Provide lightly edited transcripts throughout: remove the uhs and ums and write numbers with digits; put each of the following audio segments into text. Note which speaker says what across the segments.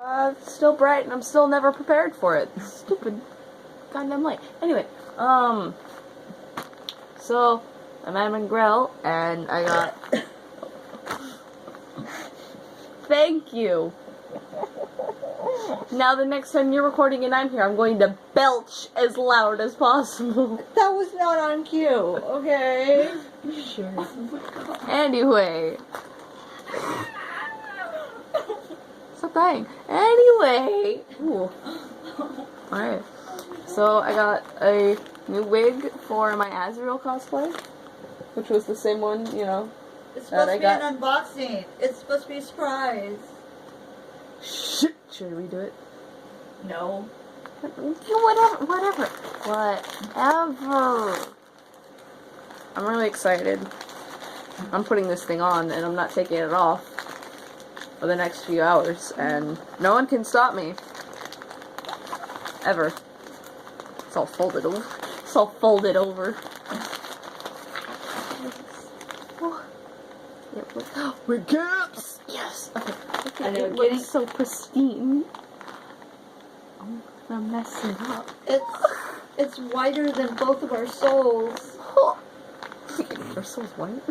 Speaker 1: It's still bright and I'm still never prepared for it. Stupid goddamn light. Anyway, so I'm in Grell and I got thank you. Now the next time you're recording and I'm here, I'm going to belch as loud as possible.
Speaker 2: That was not on cue, okay?
Speaker 1: Sure. Anyway. Stop dying. Anyway. Ooh. Alright. So I got a new wig for my Azrael cosplay. Which was the same one, you know.
Speaker 2: It's supposed to be an unboxing. It's supposed to be a surprise.
Speaker 1: Shit. Should we do it?
Speaker 2: No.
Speaker 1: Whatever. I'm really excited. I'm putting this thing on and I'm not taking it off for the next few hours and no one can stop me. Ever. It's all folded over. It's all folded over. We're gaps! Yes! Okay.
Speaker 2: I know,
Speaker 1: it looks so pristine. I'm gonna mess it up.
Speaker 2: It's whiter than both of our souls.
Speaker 1: Our soul's white?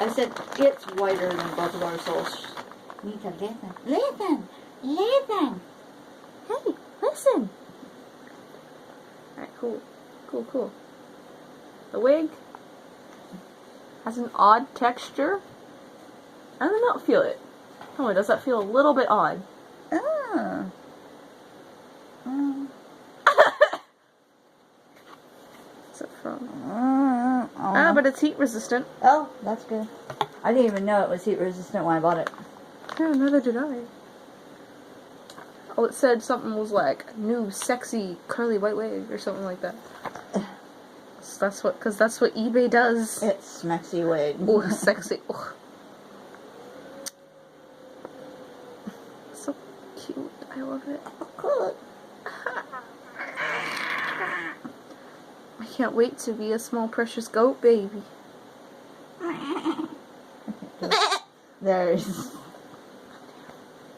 Speaker 2: I said it's whiter than both of our souls. Need to listen. Listen! Listen!
Speaker 1: Hey, listen! Alright, cool. The wig has an odd texture. I don't know, feel it. Oh, does that feel a little bit odd? What's it from? But it's heat resistant.
Speaker 2: Oh, that's good. I didn't even know it was heat resistant when I bought it.
Speaker 1: Yeah, neither did I. Oh, it said something was like new sexy curly white wig or something like that. So that's what eBay does.
Speaker 2: It's smexy wig.
Speaker 1: Oh, sexy. Oh. So cute. I love it.
Speaker 2: Cool.
Speaker 1: I can't wait to be a small precious goat baby.
Speaker 2: There's.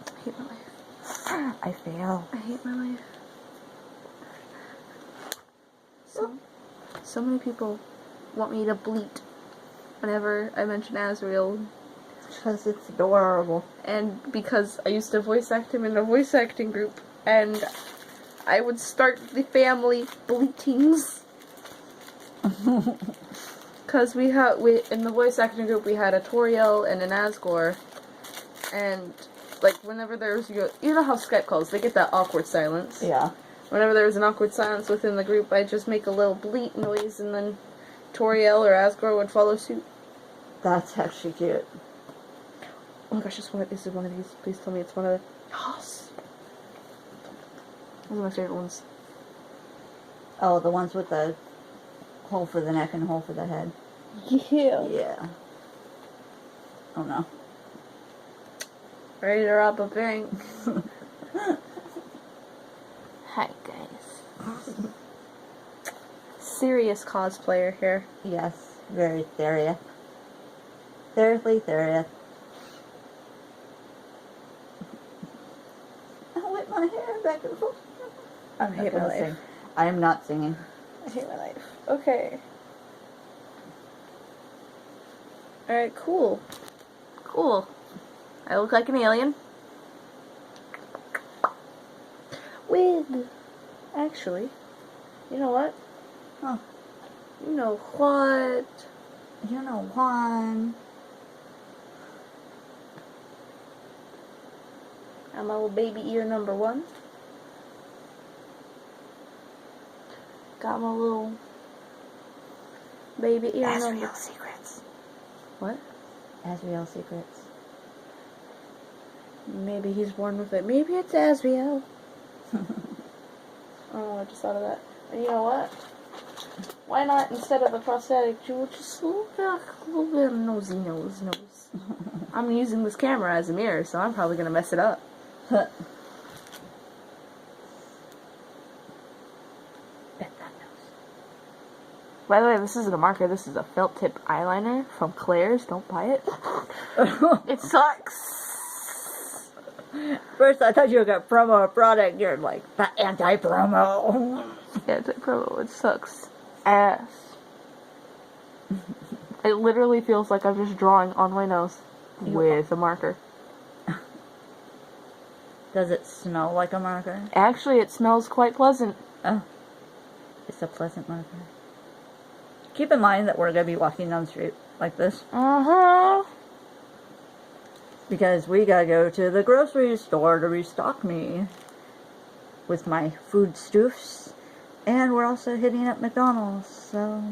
Speaker 1: I hate my life.
Speaker 2: I fail.
Speaker 1: I hate my life. So many people want me to bleat whenever I mention Azrael.
Speaker 2: Because it's adorable.
Speaker 1: And because I used to voice act him in a voice acting group, and I would start the family bleatings. Because in the voice acting group we had a Toriel and an Asgore, and like whenever there's you know how Skype calls, they get that awkward silence.
Speaker 2: Yeah.
Speaker 1: Whenever there was an awkward silence within the group, I'd just make a little bleat noise, and then Toriel or Asgore would follow suit.
Speaker 2: That's actually cute.
Speaker 1: Oh my gosh, this is one of these. Please tell me it's one of the... Yes! Those are my favorite ones.
Speaker 2: Oh, the ones with the hole for the neck and hole for the head.
Speaker 1: Yeah.
Speaker 2: Yeah. Oh no.
Speaker 1: Ready to rob a bank. Hi, guys. Serious cosplayer here.
Speaker 2: Yes, very serious. Seriously serious. I whip my hair back and forth.
Speaker 1: I hate my life.
Speaker 2: Sing. I am not singing.
Speaker 1: I hate my life. Okay. Alright, cool. Cool. I look like an alien. Wig. Actually, you know what?
Speaker 2: Huh.
Speaker 1: You know what?
Speaker 2: You know one.
Speaker 1: I'm my little baby ear number 1. Got my little baby ear number...
Speaker 2: Azrael secrets.
Speaker 1: What?
Speaker 2: Azrael secrets.
Speaker 1: Maybe he's born with it. Maybe it's Azrael. Oh, I just thought of that. And you know what? Why not, instead of a prosthetic jewel, just a little bit of nosy nose. I'm using this camera as a mirror, so I'm probably going to mess it up. By the way, this isn't a marker, this is a felt tip eyeliner from Claire's. Don't buy it. It sucks.
Speaker 2: First, I thought you were going to promo a product. You're like, the anti-promo.
Speaker 1: Yeah, it's a promo. It sucks ass. It literally feels like I'm just drawing on my nose with a marker.
Speaker 2: Does it smell like a marker?
Speaker 1: Actually, it smells quite pleasant.
Speaker 2: Oh. It's a pleasant marker. Keep in mind that we're going to be walking down the street like this.
Speaker 1: Uh-huh.
Speaker 2: Because we gotta go to the grocery store to restock me with my foodstuffs. And we're also hitting up McDonald's, so...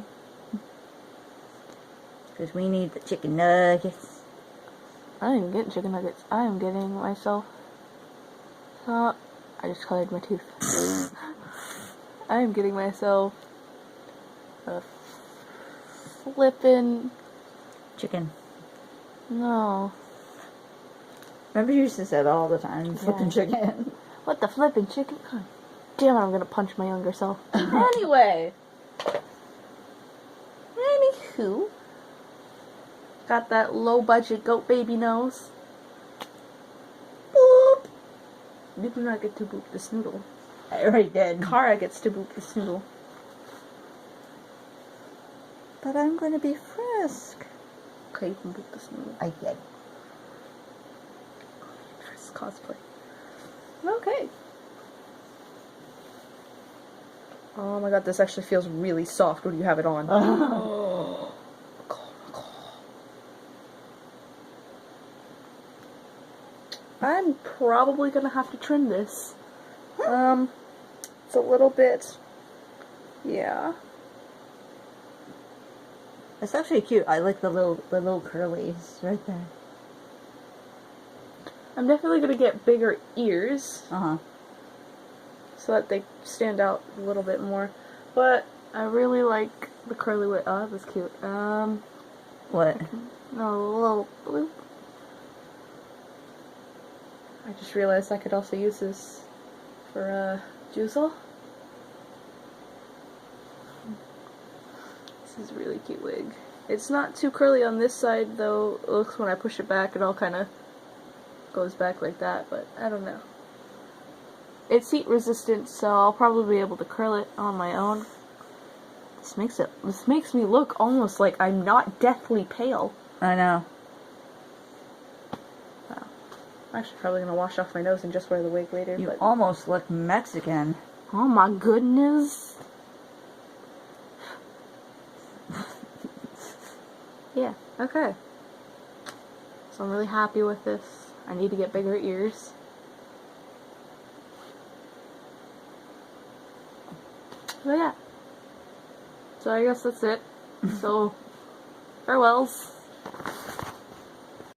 Speaker 2: Because we need the chicken nuggets.
Speaker 1: I didn't get chicken nuggets. I am getting myself... I just colored my tooth. I am getting myself... a flippin'...
Speaker 2: Chicken.
Speaker 1: No.
Speaker 2: Remember you used to say that all the time, flipping chicken.
Speaker 1: What the flippin' chicken? God damn it, I'm gonna punch my younger self. Anyway. Anywho. Got that low budget goat baby nose. Boop. You do not get to boop the snoodle.
Speaker 2: I already did.
Speaker 1: Kara gets to boop the snoodle.
Speaker 2: But I'm gonna be Frisk.
Speaker 1: Okay, you can boop the snoodle.
Speaker 2: I did.
Speaker 1: Cosplay. Okay. Oh my god, this actually feels really soft when you have it on. Oh. I'm probably gonna have to trim this. It's a little bit... Yeah.
Speaker 2: It's actually cute. I like the little curlies right there.
Speaker 1: I'm definitely gonna get bigger ears.
Speaker 2: Uh-huh.
Speaker 1: So that they stand out a little bit more. But I really like the curly wig. Oh, that was cute.
Speaker 2: What?
Speaker 1: No, a little blue. I just realized I could also use this for, Juzel. This is a really cute wig. It's not too curly on this side, though. It looks when I push it back, it all kind of goes back like that, but I don't know. It's heat resistant, so I'll probably be able to curl it on my own. This makes me look almost like I'm not deathly pale.
Speaker 2: I know.
Speaker 1: Wow. I'm actually probably gonna wash off my nose and just wear the wig later.
Speaker 2: You
Speaker 1: but...
Speaker 2: almost look Mexican.
Speaker 1: Oh my goodness. Yeah, okay. So I'm really happy with this. I need to get bigger ears. So yeah. So I guess that's it. So, farewells.